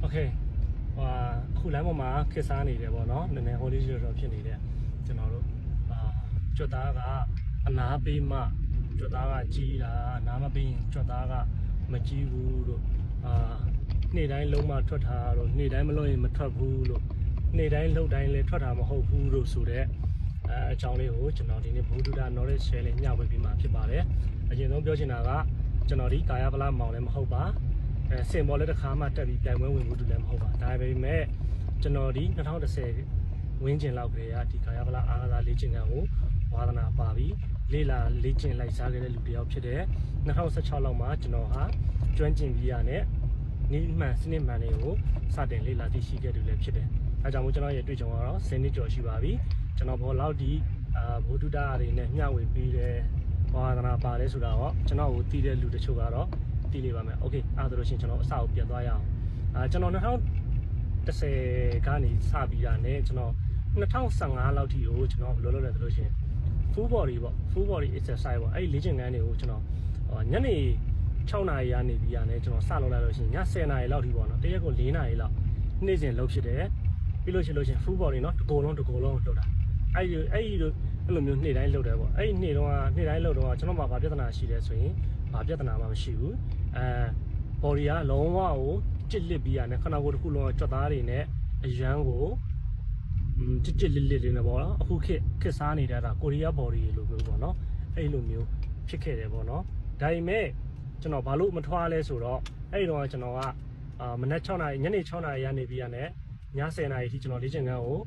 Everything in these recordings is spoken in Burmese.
Okay ခုလမ်းပေါ်မှာခက်စားနေတယ်ပေါ့နော်နည်းနည်းဟိုလေးကျော်ဖြစ်နေတယ်ကျွန်တော်တို့ကြွတ်သားကအနာပေးမှကြွတ်သားကကြီးတာအနာမပေးရင်ကြွတ်သားကမကြီးဘူးလို့နေ့တိုင်းလုံးမထွက်တာလို့နေ့တိုင်းမလို့ရင်မထွက်ဘူးလို့နေ့တိုင်းလှုပ်တိုင်းလည်းထွက်တာမဟုတ်ဘူးလို့ဆိုတဲ့အကြောင်းလေးကိုကျွန်တော်ဒီနေ့ဘုဒ္ဓ knowledge share လေးမျှဝေပေးမှာဖြစ်ပါတယ်အရင်ဆုံးပြောချင်တာကကျွန်တော်ဒီကာယဗလာမောင်လည်းမဟုတ်ပါစင်ပေါ်လည်းတစ်ခါမှတက်ပြီးပြိုင်ပွဲဝင်မှုတူလည်းမဟုတ်ပါဒါပေမဲ့ကျွန်တော်ဒီ2010ဝင်းကျင်လောက်ကလေးကဒီကာယဗလာအားကစားလေ့ကျင့်ခန်းကိုဝါသနာပါပြီးလေ့လာလေ့ကျင့်လိုက်စားခဲ့တဲ့လူတစ်ယောက်ဖြစ်တဲ့2016လောက်မှာကျွန်တော်ဟာကျွမ်းကျင်ပြီးရတဲ့နိမှန်စနစ်မှန်တွေကိုစတင်လေ့လာသိရှိခဲ့တယ်လည်းဖြစ်တယ်အဲကြောင့်မို့ကျွန်တော်ရဲ့တွေ့ကြုံကတော့10နှစ်ကျော်ရှိပါပြီကျွန်တော်ဘောလောက်ဒီဘုဒ္ဓတာတွေနဲ့မျှဝေပြီးတဲ့ဝါသနာပါလဲဆိုတာတော့ကျွန်တော်ကိုတည်တဲ့လူတချို့ကတော့တည်လိမ့်ပါမယ်โอเคအဲ့ဒါလို့ရှိရင်ကျွန်တော်အစကိုပြန်သွားရအောင်ကျွန်တော်2010ကနေစပြီးတာနဲ့ကျွန်တော်2015လောက်ထိကိုကျွန်တော်ဘယ်လိုလုပ်လဲဆိုလို့ရှိရင် full body exercise ပေါ့အဲ့ဒီလေ့ကျင့်ခန်းတွေကိုကျွန်တော်ညနေ6နာရီကနေပြီးရတယ်ကျွန်တော်စလုပ်လိုက်လို့ရှိရင်ည10နာရီလောက်ထိပေါ့နော်တရက်ကို4နာရီလောက်နေ့စဉ်လုပ်ဖြစ်တယ်ပြီးလို့ရှိရင် full body เนาะတကိုယ်လုံးလုပ်တာအဲ့လိုမျိုးနေ့တိုင်းလုပ်တယ်ပေါ့အဲ့ဒီနေ့တိုင်းလုပ်တော့ကျွန်တော်မှာဘာပြဿနာရှိလဲဆိုရင်ဘာပြဿနာမှမရှိဘူးbody ကလုံးဝကိုကြစ်လစ်ပြီးရတယ်ခဏကိုတစ်ခုလုံးကြွက်သားတွေနဲ့အရန်ကိုကြစ်လစ်လေးနေပေါ့နော်အခုခက်စားနေတာကကိုရီးယား body လိုမျိုးပေါ့နော်အဲ့လိုမျိုးဖြစ်ခဲ့တယ်ပေါ့နော်ဒါပေမဲ့ကျွန်တော်ဘာလို့မထွားလဲဆိုတော့အဲ့ဒီတော့ကျွန်တော်ကမနက်6နာရီညနေ6နာရီရနေပြီးရတယ်ည10နာရီထိကျွန်တော်လေ့ကျင့်ခန်းကို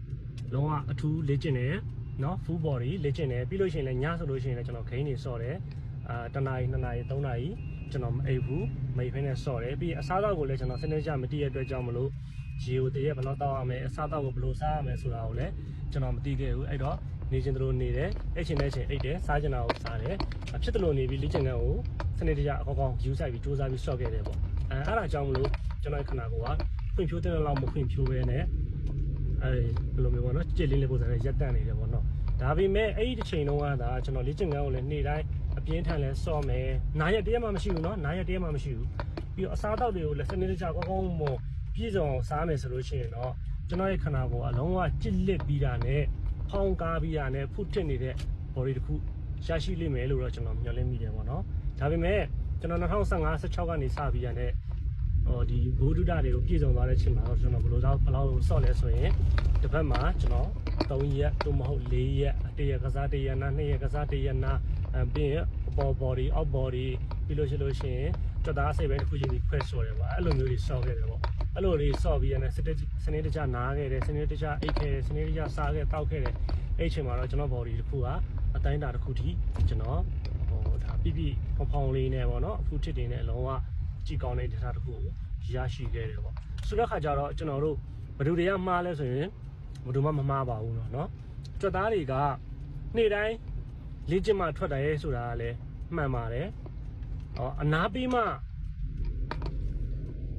လုံးဝအထူးလေ့ကျင့်တယ်နော် full body လေ့ကျင့်တယ်ပြီးလို့ရှိရင်လည်းညဆိုလို့ရှိရင်လည်းကျွန်တော်ဂိမ်းတွေစော့တယ်တနာရီ2နာရီ3နာရီကျွန်တော်မအိပ်ဘူးမိတ်ဖင်းနဲ့စော့တယ်ပြီးအစားအသောက်ကိုလည်းကျွန်တော်စနစ်ကျမတည့်ရတဲ့အတွက်ကြောင့်မလို့ရေကိုတည့်ရဘယ်တော့တောက်ရမယ်အစားအသောက်ကိုဘယ်လိုစားရမယ်ဆိုတာကိုလည်းကျွန်တော်မသိခဲ့ဘူးအဲ့တော့နေချင်းတို့နေတယ်အိတ်ချင်တဲ့ချိန်အိတ်တယ်စားချင်တာကိုစားတယ်ဖြစ်တယ်လို့နေပြီးလေ့ကျင့်ခန်းကိုစနစ်တကျအကောင်းယူဆိုင်ပြီးစူးစမ်းပြီးစော့ခဲ့တယ်ပေါ့အဲ့ဒါကြောင့်မလို့ကျွန်တော်ခန္ဓာကိုယ်ကဖွံ့ဖြိုးတဲ့လောက်မဖွံ့ဖြိုးပဲနဲ့ဘယ်လိုမျိုးပေါ့နော်ကြစ်လေးပုံစံနဲ့ရက်တန့်နေတယ်ပေါ့နော်ဒါပေမဲ့အဲ့ဒီတစ်ချိန်လုံးကဒါကျွန်တော်လေ့ကျင့်ခန်းကိုလည်းနေ့တိုင်းအပြင်းထန်လဲစော့မယ်နားရက်တည်းမှမရှိဘူးနော်နားရက်တည်းမှမရှိဘူးပြီးတော့အစားအသောက်တွေကိုလည်းစနစ်တကျကောင်းမွန်ပြည့်စုံအောင်စားမယ်ဆိုလို့ရှိရင်တော့ကျွန်တော်ရဲ့ခန္ဓာကိုယ်အလုံးဝကြစ်လစ်ပြီးတာနဲ့ဖောင်းကားပြီးတာနဲ့ဖုတ်ထစ်နေတဲ့ body တစ်ခုရရှိလိမ့်မယ်လို့တော့ကျွန်တော်မျှော်လင့်မိတယ်ပေါ့နော်ဒါပေမဲ့ကျွန်တော်2015 16ကနေစပြီးရတဲ့ဒီဘုဒ္ဓတာတွေကိုပြည့်စုံသွားတဲ့ချိန်မှာတော့ကျွန်တော်ဘယ်လောက်စော့လဲဆိုရင်တစ်ပတ်မှာကျွန်တော်3ရက်သို့မဟုတ်4ရက်1ရက်ကစား1ရက်နာ2ရက်ကစား1ရက်နာပြီးရင်ပေါ် body out body ပြီးလို့ရှိရင်ကြွတာစိတ်ပဲတစ်ခုချင်းပြီးခွဲဆော့တယ်ပေါ့အဲ့လိုမျိုးတွေစော့ခဲ့တယ်ပေါ့အဲ့လိုတွေစော့ပြီးရတဲ့စနစ်တကျနားခဲ့တယ်စနစ်တကျအိတ်ခဲ့တယ်စနစ်တကျစားခဲ့တောက်ခဲ့တယ်အဲ့ချိန်မှာတော့ကျွန်တော် body တစ်ခုကအတိုင်းတာတစ်ခုထိကျွန်တော်ဒါပြဖောင်းလေးနဲ့ပေါ့နော်အခုထစ်တင်နဲ့အလုံးဝကြည့်ကောင်းတဲ့ data တစ်ခုကိုရရှိခဲ့တယ်ပေါ့ဆိုတဲ့ခါကျတော့ကျွန်တော်တို့ဘယ်သူတွေကမှားလဲဆိုရင်ဘယ်သူမှမမှားပါဘူးနော်ကြွက်သားတွေကနေ့တိုင်းလေ့ကျင့်မှထွက်တယ်ဆိုတာကလည်းမှန်ပါတယ်အနာပေးမှ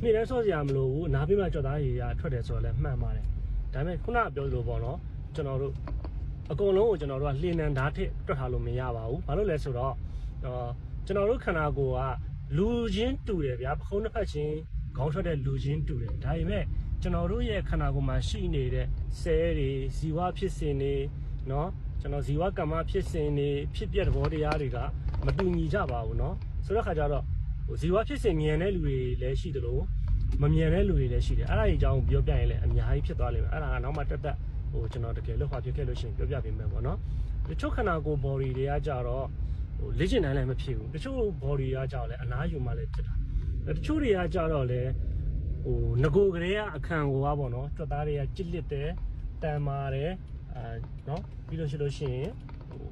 နေ့တိုင်းစောစရာမလိုဘူးအနာပေးမှကြွက်သားတွေကထွက်တယ်ဆိုတော့လည်းမှန်ပါတယ်ဒါပေမဲ့ခုနပြောလို့ပေါ့နော်ကျွန်တော်တို့အကုန်လုံးကိုကျွန်တော်တို့ကလှေနံဓာတ်ထစ်တွက်ထားလို့မရပါဘူးဘာလို့လဲဆိုတော့ကျွန်တော်တို့ခန္ဓာကိုယ်ကလူချင်းတူတယ်ဗျာပခုံးတစ်ဖက်ချင်းခေါင်းထွက်တဲ့လူချင်းတူတယ်ဒါပေမဲ့ကျွန်တော်တို့ရဲ့ခန္ဓာကိုယ်မှာရှိနေတဲ့ဆဲတွေဇီဝဖြစ်စဉ်တွေเนาะကျွန်တော်ဇီဝကမ္မဖြစ်စဉ်တွေဖြစ်ပျက်သဘောတရားတွေကမတူညီကြပါဘူးเนาะဆိုတော့ခါကျတော့ဇီဝဖြစ်စဉ်မြန်တဲ့လူတွေလည်းရှိတယ်လို့မမြန်တဲ့လူတွေလည်းရှိတယ်အဲ့ဒါကြီးအကြောင်းပြောပြရင်လည်းအများကြီးဖြစ်သွားလိမ့်မယ်အဲ့ဒါကနောက်မှတက်ကျွန်တော်တကယ်လို့ဟောပြခဲ့လို့ရှိရင်ပြောပြပေးမယ်ပေါ့เนาะတချို့ခန္ဓာကိုယ် body တွေကကြတော့လေ့ကျင့်တိုင်းလည်းမဖြစ်ဘူးတချို့ body ကကြတော့လည်းအနားယူမှလည်းဖြစ်တာတချို့တွေကကြတော့လည်းငကိုကလေးကအခန့်ကိုပေါ့နော်ကြွက်သားတွေကကြစ်လစ်တယ်တန်မာတယ်နော်ပြီးလို့ရှိရင်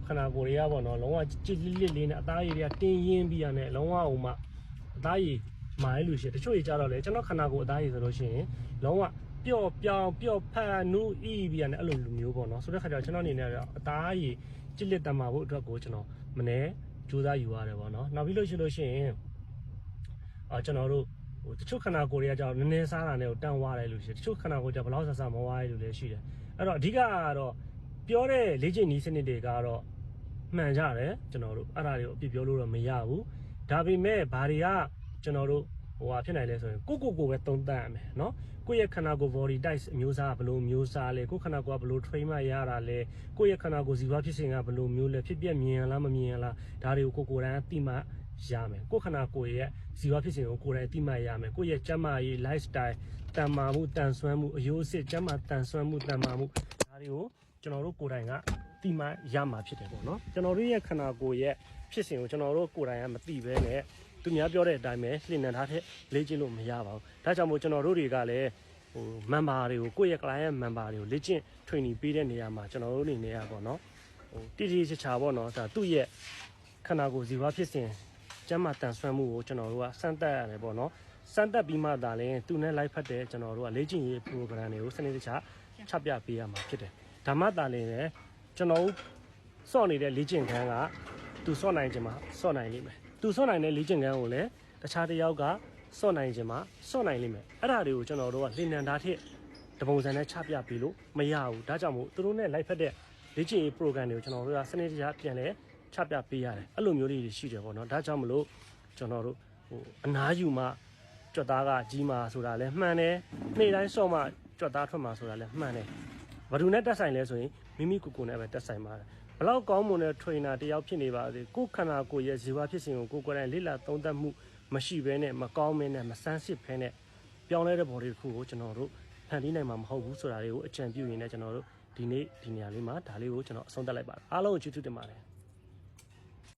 ခန္ဓာကိုယ်တွေကပေါ့နော်လုံးဝကြစ်လစ်လေးနဲ့အသားရည်တွေကတင်းရင်းပြီးရတယ်လုံးဝဟိုမှအသားရည်မာရလို့ရှိရင်တချို့တွေကြတော့လေကျွန်တော်ခန္ဓာကိုယ်အသားရည်ဆိုလို့ရှိရင်လုံးဝပျော့ပြောင်ပျော့ဖက်နူးဤပြီးရတယ်အဲ့လိုလူမျိုးပေါ့နော်ဆိုတဲ့ခါကျတော့ကျွန်တော်အနေနဲ့အသားရည်ကြစ်လစ်တန်မာဖို့အတွက်ကိုကျွန်တော်မနေ့ကြိုးစားယူရတယ်ပေါ့နော်နောက်ပြီးလို့ရှိရင်ကျွန်တော်တို့တချို့ခန္ဓာကိုယ်တွေကကြောင့်နည်းနည်းစားတာနဲ့ကိုတန်ဝါတယ်လို့ရှိတယ်တချို့ခန္ဓာကိုယ်ကဘယ်လောက်ဆဆမဝါရဲလို့လည်းရှိတယ်အဲ့တော့အဓိကကတော့ပြောတဲ့လေ့ကျင့်နည်းစနစ်တွေကတော့မှန်ကြတယ်ကျွန်တော်တို့အဲ့ဒါတွေကိုအပြစ်ပြောလို့တော့မရဘူးဒါပေမဲ့ဘာတွေကကျွန်တော်တို့ ဟိုဟာဖြစ်နိုင်လဲဆိုရင်ကိုပဲသုံးသပ်ရမယ်နော်ကိုယ့်ရဲ့ခန္ဓာကိုယ် body type အမျိုးအစားကဘယ်လိုမျိုးစားလဲကိုယ့်ခန္ဓာကိုယ်ကဘယ်လို train မှရတာလဲကိုယ့်ရဲ့ခန္ဓာကိုယ်ဇီဝဖြစ်စဉ်ကဘယ်လိုမျိုးလဲဖြစ်ပြမြင်ရလားမမြင်ရလားဒါတွေကိုကိုယ်တိုင်သိမှရမယ်ကိုယ့်ခန္ဓာကိုယ်ရဲ့ဇီဝဖြစ်စဉ်ကိုကိုယ်တိုင်သိမှရမယ်ကိုယ့်ရဲ့ကျန်းမာရေး lifestyle တန်မာမှုတန်ဆွမ်းမှုအယိုးအဆစ်ကျန်းမာတန်ဆွမ်းမှုတန်မာမှုဒါတွေကိုကျွန်တော်တို့ကိုယ်တိုင်ကသိမှရမှာဖြစ်တယ်ပေါ့နော်ကျွန်တော်တို့ရဲ့ခန္ဓာကိုယ်ရဲ့ဖြစ်စဉ်ကိုကျွန်တော်တို့ကိုယ်တိုင်ကမသိဘဲနဲ့သူများပြောတဲ့အတိုင်းပဲလှည့်နေထားတဲ့လေ့ကျင့်လို့မရပါဘူးဒါကြောင့်မို့ကျွန်တော်တို့တွေကလည်းဟို member တွေကိုကိုယ့်ရဲ့ client member တွေကိုလေ့ကျင့် training ပေးတဲ့နေရာမှာကျွန်တော်တို့အနေနဲ့ကပေါ့နော်ဟိုတိတိကျကျပေါ့နော်ဒါသူ့ရဲ့ခန္ဓာကိုယ်ဇီဝဖြစ်စဉ်ကျန်းမာတန်ဆွမ်းမှုကိုကျွန်တော်တို့ကစမ်းသပ်ရတယ်ပေါ့နော်စမ်းသပ်ပြီးမှသာလဲသူနဲ့ live ဖတ်တဲ့ကျွန်တော်တို့ကလေ့ကျင့်ရေး program တွေကိုစနစ်တကျချပြပေးရမှာဖြစ်တယ်ဒါမှသာလဲကျွန်တော်စော့နေတဲ့လေ့ကျင့်ခန်းကသူစော့နိုင်ခြင်းမှာစော့နိုင်လိမ့်မယ်သူစော့နိုင်တဲ့လေ့ကျင့်ခန်းကိုလည်းတခြားတစ်ယောက်ကစော့နိုင်ခြင်းမှာစော့နိုင်လိမ့်မယ်အဲ့ဒါတွေကိုကျွန်တော်တို့ကလင်းနံသားထက်တပုံစံနဲ့ချပြပေးလို့မရဘူးဒါကြောင့်မို့သူတို့နဲ့ live ဖတ်တဲ့လေ့ကျင့်ရေး program တွေကိုကျွန်တော်တို့ကစနစ်တကျပြန်လဲချပြပေးရတယ်အဲ့လိုမျိုးလေးတွေရှိတယ်ပေါ့နော်ဒါကြောင့်မလို့ကျွန်တော်တို့ဟိုအနားယူမှကြွက်သားကကြီးမှာဆိုတာလဲမှန်တယ်နေ့တိုင်းစော့မှကြွက်သားထွက်မှာဆိုတာလဲမှန်တယ်ဘာလို့နဲ့တက်ဆိုင်လဲဆိုရင်မိမိကိုယ်ကိုယ်နဲ့ပဲတက်ဆိုင်ပါတယ်ဘလောက်ကောင်းမွန်တဲ့ trainer တယောက်ဖြစ်နေပါစေကိုယ်ခန္ဓာကိုယ်ရဲ့ဇီဝဖြစ်စဉ်ကိုကိုယ်ကိုယ်တိုင်လေ့လာသုံးသပ်မှုမရှိဘဲနဲ့မကောင်းမင်းနဲ့မဆန်းစစ်ဘဲနဲ့ပြောင်းလဲတဲ့ body တစ်ခုကိုကျွန်တော်တို့ဖန်တီးနိုင်မှာမဟုတ်ဘူးဆိုတာတွေကိုအကြံပြုရင်းနဲ့ကျွန်တော်တို့ဒီနေ့ဒီနေရာလေးမှာဒါလေးကိုကျွန်တော်အဆုံးသတ်လိုက်ပါတယ်အားလုံးကိုကျေးဇူးတင်ပါတယ်